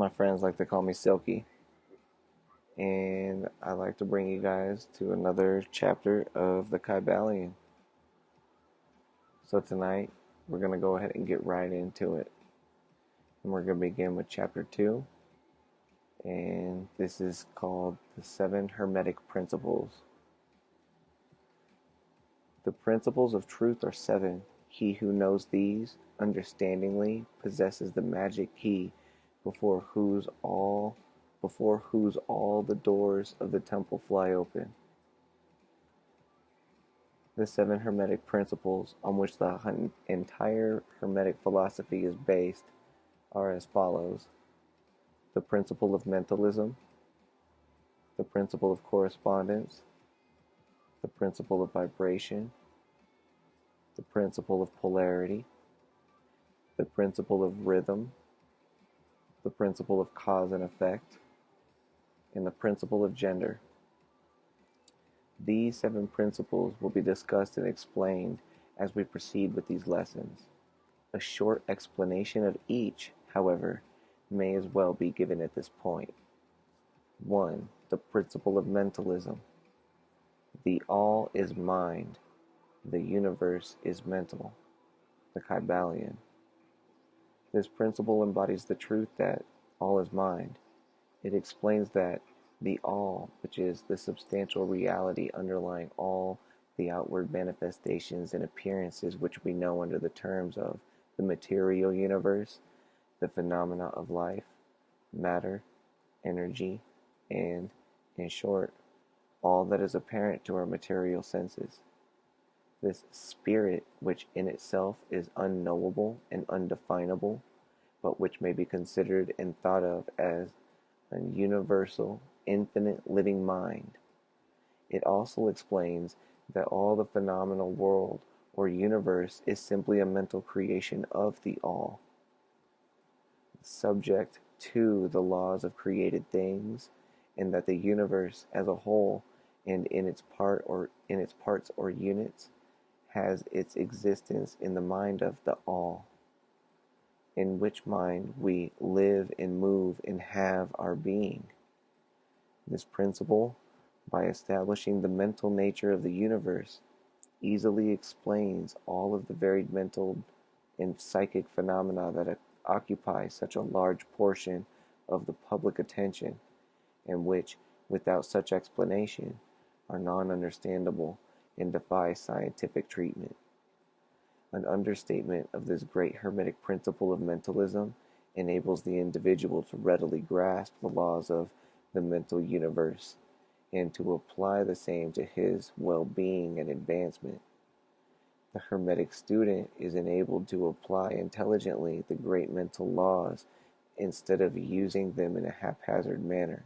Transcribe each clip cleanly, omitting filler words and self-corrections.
My friends like to call me Silky, and I like to bring you guys to another chapter of the Kybalion. So tonight, we're going to go ahead and get right into it. And we're going to begin with chapter 2, and this is called the 7 Hermetic Principles. The principles of truth are 7. He who knows these, understandingly, possesses the magic key before whose all the doors of the temple fly open. The 7 Hermetic principles on which the entire Hermetic philosophy is based are as follows: the principle of mentalism, the principle of correspondence, the principle of vibration, the principle of polarity, the principle of rhythm, the principle of cause and effect, and the principle of gender. These 7 principles will be discussed and explained as we proceed with these lessons. A short explanation of each, however, may as well be given at this point. 1. The principle of mentalism. The all is mind. The universe is mental. The Kybalion. This principle embodies the truth that all is mind. It explains that the all, which is the substantial reality underlying all the outward manifestations and appearances which we know under the terms of the material universe, the phenomena of life, matter, energy, and, in short, all that is apparent to our material senses. This spirit, which in itself is unknowable and undefinable, but which may be considered and thought of as a universal, infinite living mind. It also explains that all the phenomenal world or universe is simply a mental creation of the all, subject to the laws of created things, and that the universe as a whole and in its parts or units has its existence in the mind of the all, in which mind we live and move and have our being. This principle, by establishing the mental nature of the universe, easily explains all of the varied mental and psychic phenomena that occupy such a large portion of the public attention, and which, without such explanation, are non-understandable and defy scientific treatment. An understatement of this great Hermetic principle of mentalism enables the individual to readily grasp the laws of the mental universe and to apply the same to his well-being and advancement. The Hermetic student is enabled to apply intelligently the great mental laws instead of using them in a haphazard manner.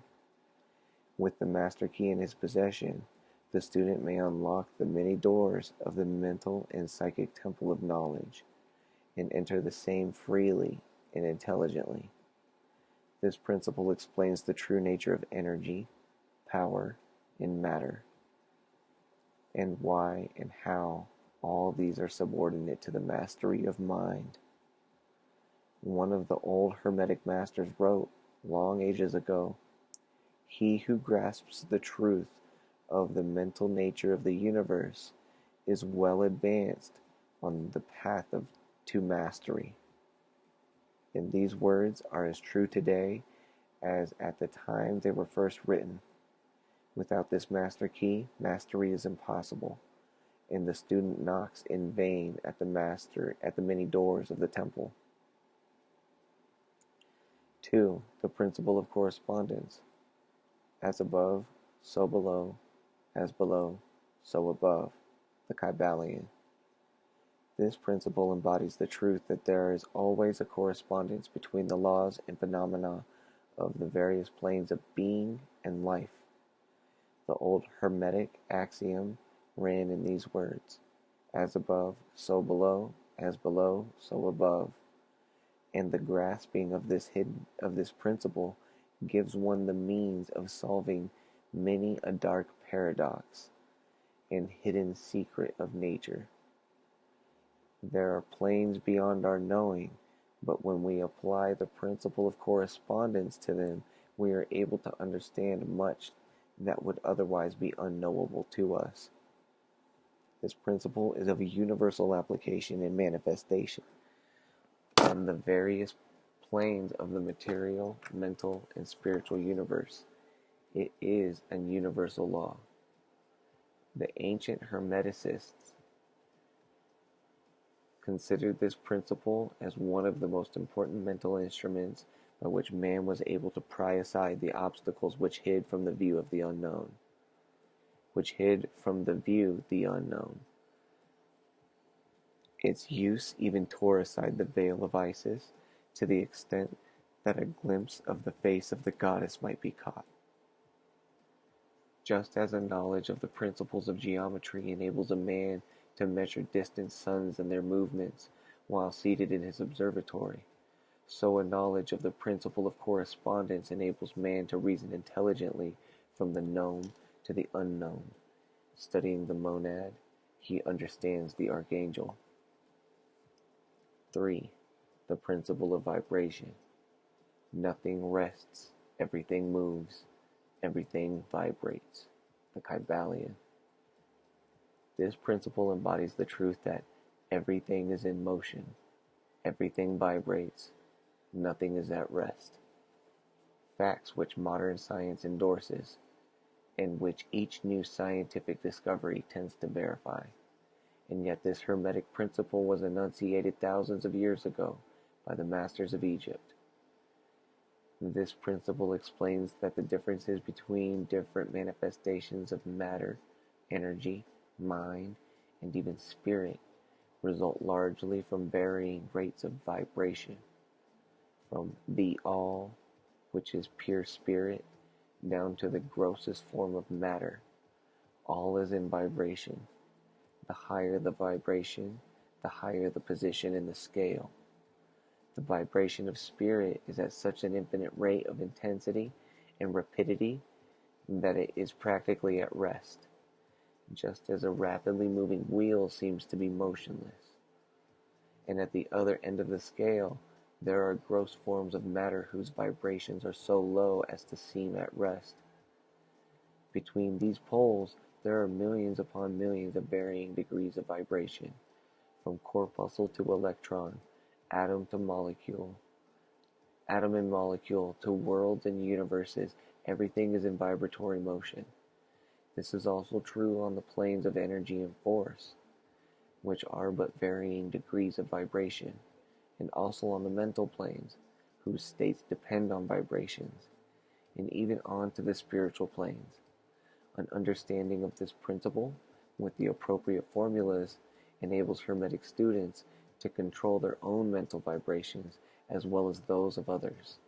With the master key in his possession, the student may unlock the many doors of the mental and psychic temple of knowledge and enter the same freely and intelligently. This principle explains the true nature of energy, power, and matter, and why and how all these are subordinate to the mastery of mind. One of the old Hermetic masters wrote, long ages ago, "He who grasps the truth of the mental nature of the universe is well advanced on the path to mastery." And these words are as true today as at the time they were first written. Without this master key, mastery is impossible, and the student knocks in vain at the many doors of the temple. 2. The principle of correspondence. As above, so below, as below, so above. The Kybalion. This principle embodies the truth that there is always a correspondence between the laws and phenomena of the various planes of being and life. The old Hermetic axiom ran in these words: as above, so below, as below, so above. And the grasping of this principle gives one the means of solving many a dark paradox and hidden secret of nature. There are planes beyond our knowing, But when we apply the principle of correspondence to them, we are able to understand much that would otherwise be unknowable to us. This principle is of universal application and manifestation on the various planes of the material, mental, and spiritual universe. It is a universal law. The ancient Hermeticists considered this principle as one of the most important mental instruments by which man was able to pry aside the obstacles which hid from the view of the unknown. Its use even tore aside the veil of Isis to the extent that a glimpse of the face of the goddess might be caught. Just as a knowledge of the principles of geometry enables a man to measure distant suns and their movements while seated in his observatory, so a knowledge of the principle of correspondence enables man to reason intelligently from the known to the unknown. Studying the monad, he understands the archangel. 3. The principle of vibration. Nothing rests, everything moves, everything vibrates. The Kybalion. This principle embodies the truth that everything is in motion, everything vibrates, nothing is at rest. Facts which modern science endorses, and which each new scientific discovery tends to verify. And yet this Hermetic principle was enunciated thousands of years ago by the masters of Egypt. This principle explains that the differences between different manifestations of matter, energy, mind, and even spirit result largely from varying rates of vibration, from the all, which is pure spirit, down to the grossest form of matter. All is in vibration. The higher the vibration, the higher the position in the scale. The vibration of spirit is at such an infinite rate of intensity and rapidity that it is practically at rest, just as a rapidly moving wheel seems to be motionless. And at the other end of the scale, there are gross forms of matter whose vibrations are so low as to seem at rest. Between these poles, there are millions upon millions of varying degrees of vibration, from corpuscle to electron, atom and molecule to worlds and universes. Everything is in vibratory motion. This is also true on the planes of energy and force, which are but varying degrees of vibration, and also on the mental planes, whose states depend on vibrations, and even on to the spiritual planes. An understanding of this principle, with the appropriate formulas, enables Hermetic students to control their own mental vibrations as well as those of others.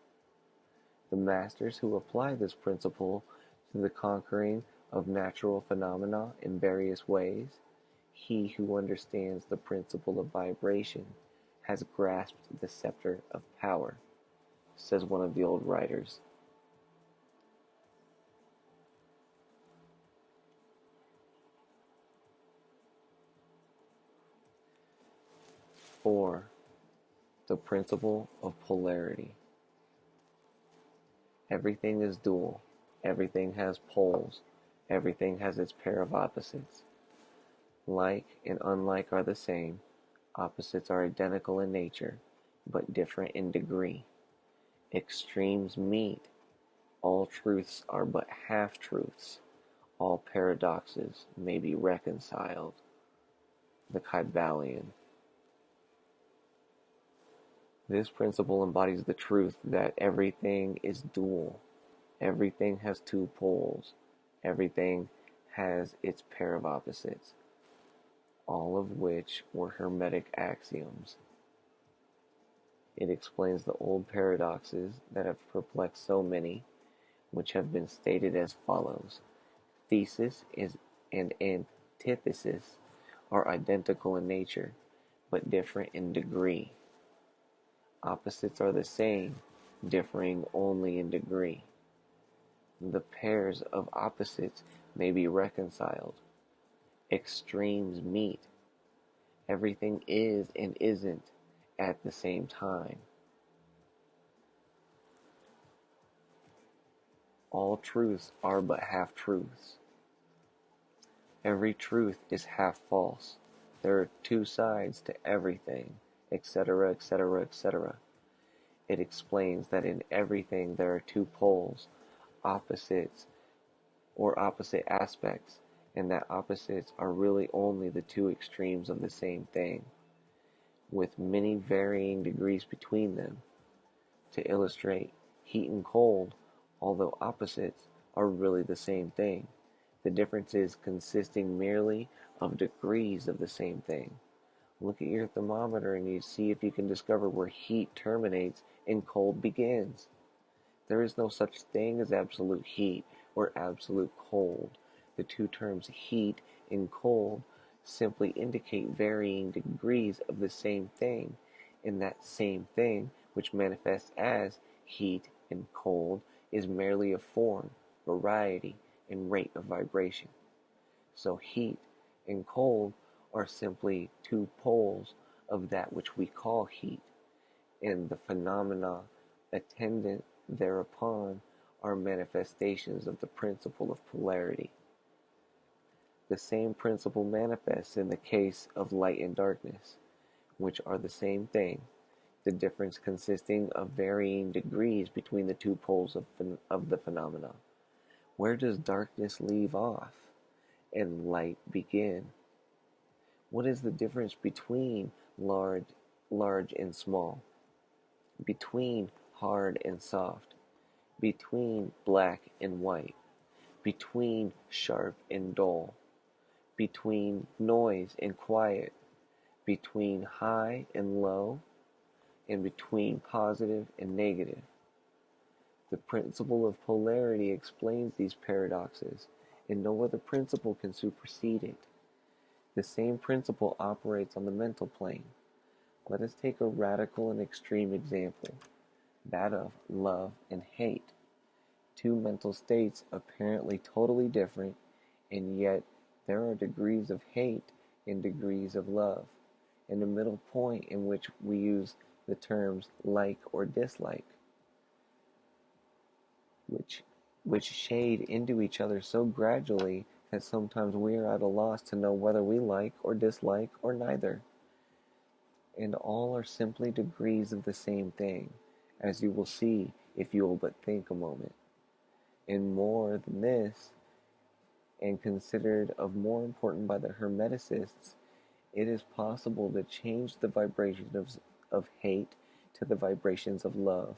The masters who apply this principle to the conquering of natural phenomena in various ways, he who understands the principle of vibration has grasped the scepter of power, says one of the old writers. Four, the principle of polarity. Everything is dual. Everything has poles. Everything has its pair of opposites. Like and unlike are the same. Opposites are identical in nature, but different in degree. Extremes meet. All truths are but half-truths. All paradoxes may be reconciled. The Kybalion. This principle embodies the truth that everything is dual. Everything has two poles. Everything has its pair of opposites, all of which were Hermetic axioms. It explains the old paradoxes that have perplexed so many, which have been stated as follows. Thesis and antithesis are identical in nature, but different in degree. Opposites are the same, differing only in degree. The pairs of opposites may be reconciled. Extremes meet. Everything is and isn't at the same time. All truths are but half-truths. Every truth is half false. There are two sides to everything, etc., etc., etc. It explains that in everything there are two poles, opposites, or opposite aspects, and that opposites are really only the two extremes of the same thing, with many varying degrees between them. To illustrate, heat and cold, although opposites, are really the same thing, the differences consisting merely of degrees of the same thing. Look at your thermometer and you see if you can discover where heat terminates and cold begins. There is no such thing as absolute heat or absolute cold. The two terms heat and cold simply indicate varying degrees of the same thing, and that same thing, which manifests as heat and cold, is merely a form, variety, and rate of vibration. So heat and cold are simply two poles of that which we call heat, and the phenomena attendant thereupon are manifestations of the principle of polarity. The same principle manifests in the case of light and darkness, which are the same thing, the difference consisting of varying degrees between the two poles of the phenomena. Where does darkness leave off and light begin? What is the difference between large and small, between hard and soft, between black and white, between sharp and dull, between noise and quiet, between high and low, and between positive and negative? The principle of polarity explains these paradoxes, and no other principle can supersede it. The same principle operates on the mental plane. Let us take a radical and extreme example, that of love and hate. Two mental states apparently totally different, and yet there are degrees of hate and degrees of love, and a middle point in which we use the terms like or dislike, which shade into each other so gradually that sometimes we are at a loss to know whether we like or dislike or neither. And all are simply degrees of the same thing, as you will see if you will but think a moment. And more than this, and considered of more important by the Hermeticists, it is possible to change the vibrations of hate to the vibrations of love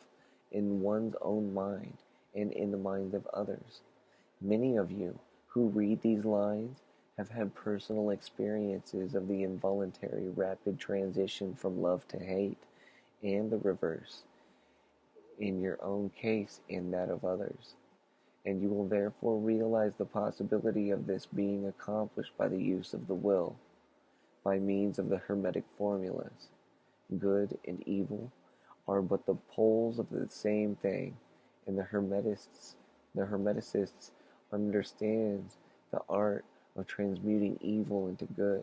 in one's own mind and in the minds of others. Many of you who read these lines have had personal experiences of the involuntary rapid transition from love to hate, and the reverse, in your own case and that of others. And you will therefore realize the possibility of this being accomplished by the use of the will, by means of the Hermetic formulas. Good and evil are but the poles of the same thing, and the Hermeticists understands the art of transmuting evil into good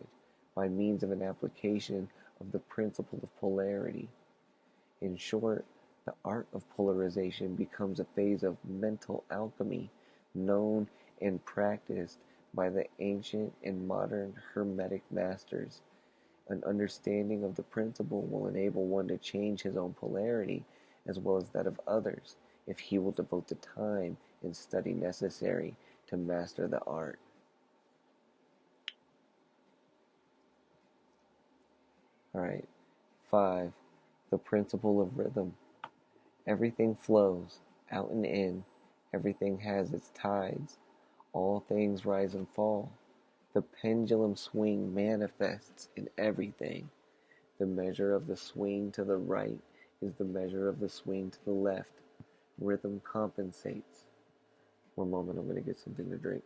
by means of an application of the principle of polarity. In short, the art of polarization becomes a phase of mental alchemy known and practiced by the ancient and modern Hermetic masters. An understanding of the principle will enable one to change his own polarity as well as that of others, if he will devote the time and study necessary to master the art. Alright, 5. The principle of rhythm. Everything flows, out and in. Everything has its tides. All things rise and fall. The pendulum swing manifests in everything. The measure of the swing to the right is the measure of the swing to the left. Rhythm compensates. One moment, I'm going to get something to drink.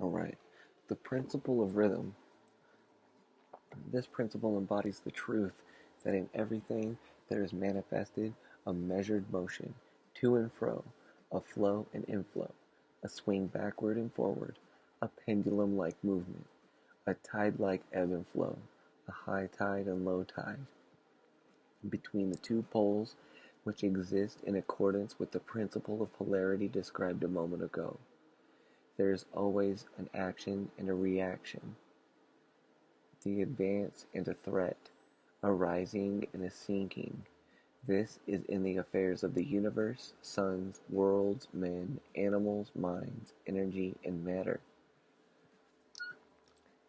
Alright, the principle of rhythm This principle embodies the truth that in everything there is manifested a measured motion, to and fro, a flow and inflow, a swing backward and forward, a pendulum-like movement, a tide-like ebb and flow, a high tide and low tide, between the two poles which exist in accordance with the principle of polarity described a moment ago. There is always an action and a reaction, the advance and a threat, a rising and a sinking. This is in the affairs of the universe, suns, worlds, men, animals, minds, energy, and matter.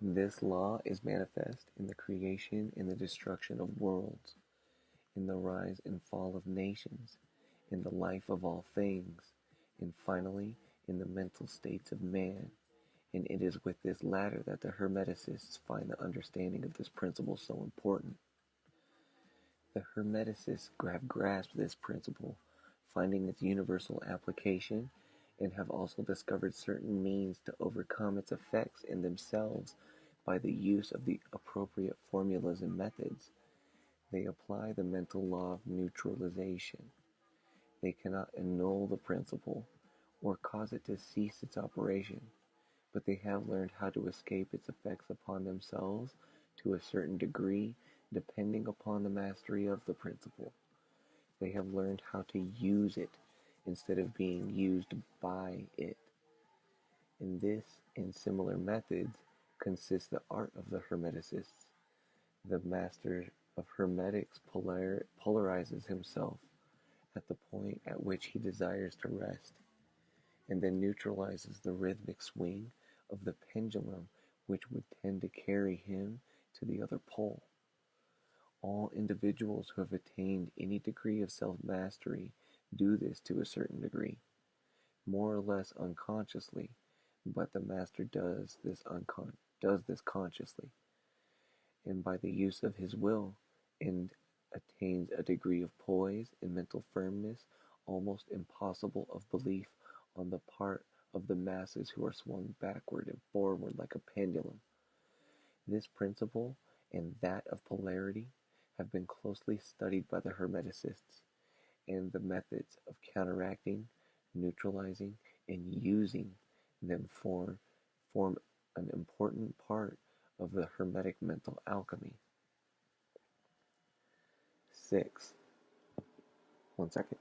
This law is manifest in the creation and the destruction of worlds, in the rise and fall of nations, in the life of all things, and finally in the mental states of man. And it is with this latter that the Hermeticists find the understanding of this principle so important. The Hermeticists have grasped this principle, finding its universal application, and have also discovered certain means to overcome its effects in themselves by the use of the appropriate formulas and methods. They apply the mental law of neutralization. They cannot annul the principle or cause it to cease its operation, but they have learned how to escape its effects upon themselves to a certain degree, depending upon the mastery of the principle. They have learned how to use it instead of being used by it. In this and similar methods consists the art of the Hermeticists. The master of Hermetics polarizes himself at the point at which he desires to rest, and then neutralizes the rhythmic swing of the pendulum which would tend to carry him to the other pole. All individuals who have attained any degree of self-mastery do this to a certain degree, more or less unconsciously, but the master does this consciously, and by the use of his will, and attains a degree of poise and mental firmness almost impossible of belief on the part of the masses who are swung backward and forward like a pendulum. This principle and that of polarity have been closely studied by the Hermeticists, and the methods of counteracting, neutralizing, and using them form an important part of the Hermetic mental alchemy. 6. 1 second.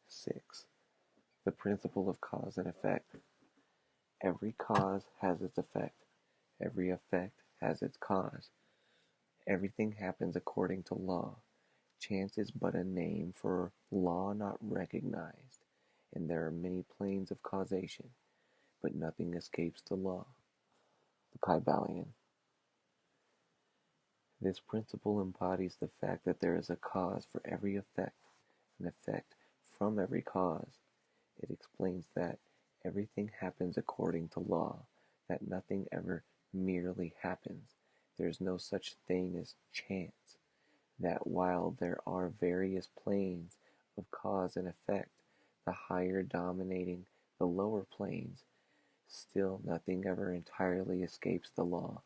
6. The principle of cause and effect. Every cause has its effect. Every effect has its cause. Everything happens according to law. Chance is but a name for law not recognized, and there are many planes of causation, but nothing escapes the law. The Kybalion. This principle embodies the fact that there is a cause for every effect, an effect from every cause. It explains that everything happens according to law, that nothing ever merely happens. There is no such thing as chance, that while there are various planes of cause and effect, the higher dominating the lower planes, still nothing ever entirely escapes the law.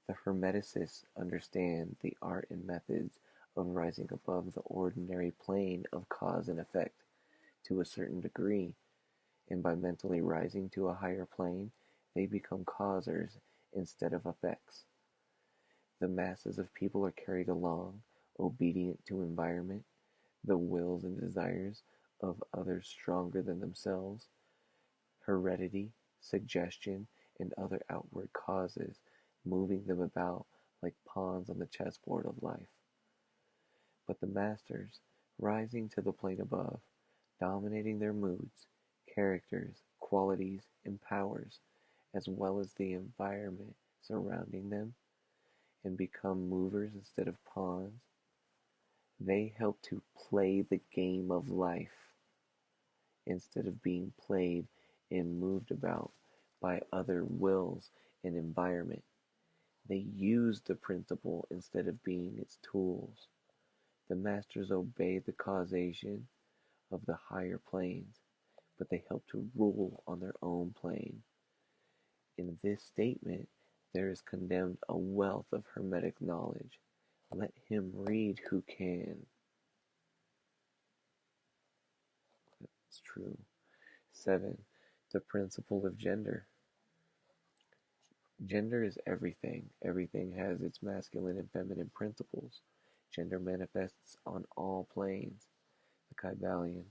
The Hermeticists understand the art and methods of rising above the ordinary plane of cause and effect to a certain degree, and by mentally rising to a higher plane, they become causers instead of effects. The masses of people are carried along, obedient to environment, the wills and desires of others stronger than themselves, heredity, suggestion, and other outward causes, moving them about like pawns on the chessboard of life. But the masters, rising to the plane above, dominating their moods, characters, qualities, and powers, as well as the environment surrounding them, and become movers instead of pawns, they help to play the game of life instead of being played and moved about by other wills and environment. They use the principle instead of being its tools. The masters obey the causation of the higher planes, but they help to rule on their own plane. In this statement, there is condemned a wealth of Hermetic knowledge. Let him read who can. It's true. 7. The principle of gender. Gender is everything. Everything has its masculine and feminine principles. Gender manifests on all planes. The Kybalion.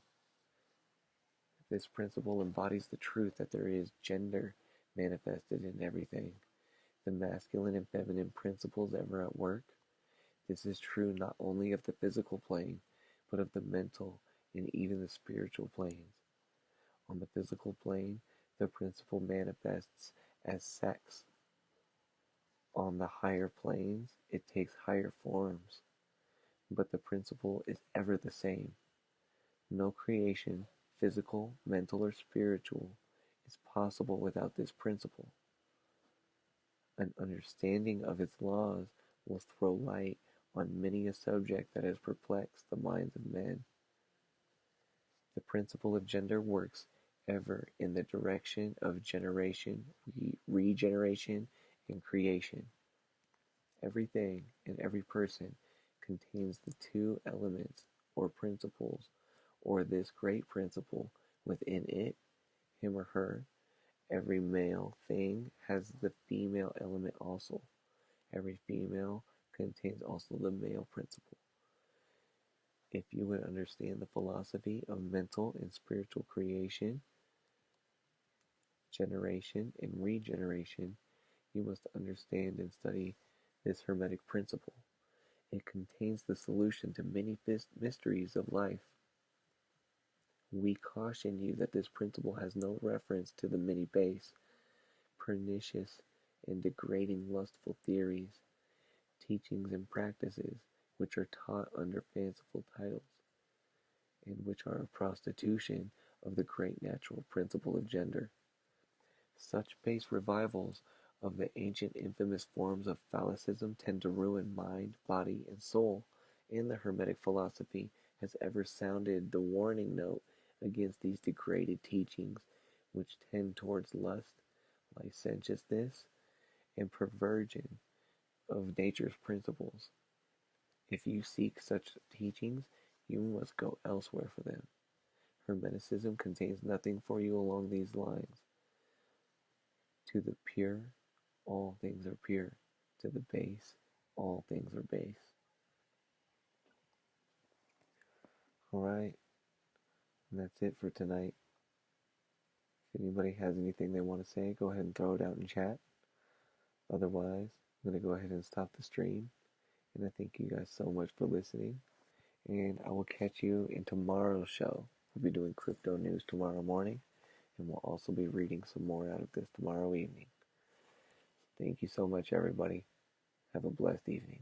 This principle embodies the truth that there is gender manifested in everything. The masculine and feminine principles ever at work. This is true not only of the physical plane, but of the mental and even the spiritual planes. On the physical plane, the principle manifests as sex. On the higher planes, it takes higher forms, but the principle is ever the same. No creation, physical, mental, or spiritual, is possible without this principle. An understanding of its laws will throw light on many a subject that has perplexed the minds of men. The principle of gender works ever in the direction of generation, regeneration, and creation. Everything and every person contains the two elements or principles, or this great principle within it, him or her. Every male thing has the female element also. Every female contains also the male principle. If you would understand the philosophy of mental and spiritual creation, generation, and regeneration, you must understand and study this Hermetic principle. It contains the solution to many mysteries of life. We caution you that this principle has no reference to the many base, pernicious, and degrading lustful theories, teachings, and practices which are taught under fanciful titles, and which are a prostitution of the great natural principle of gender. Such base revivals of the ancient infamous forms of phallicism tend to ruin mind, body, and soul, and the Hermetic philosophy has ever sounded the warning note against these degraded teachings which tend towards lust, licentiousness, and perversion of nature's principles. If you seek such teachings, you must go elsewhere for them. Hermeticism contains nothing for you along these lines. To the pure, all things are pure. To the base, all things are base. Alright, and that's it for tonight. If anybody has anything they want to say, go ahead and throw it out in chat. Otherwise, I'm going to go ahead and stop the stream. And I thank you guys so much for listening. And I will catch you in tomorrow's show. We'll be doing crypto news tomorrow morning. And we'll also be reading some more out of this tomorrow evening. Thank you so much, everybody. Have a blessed evening.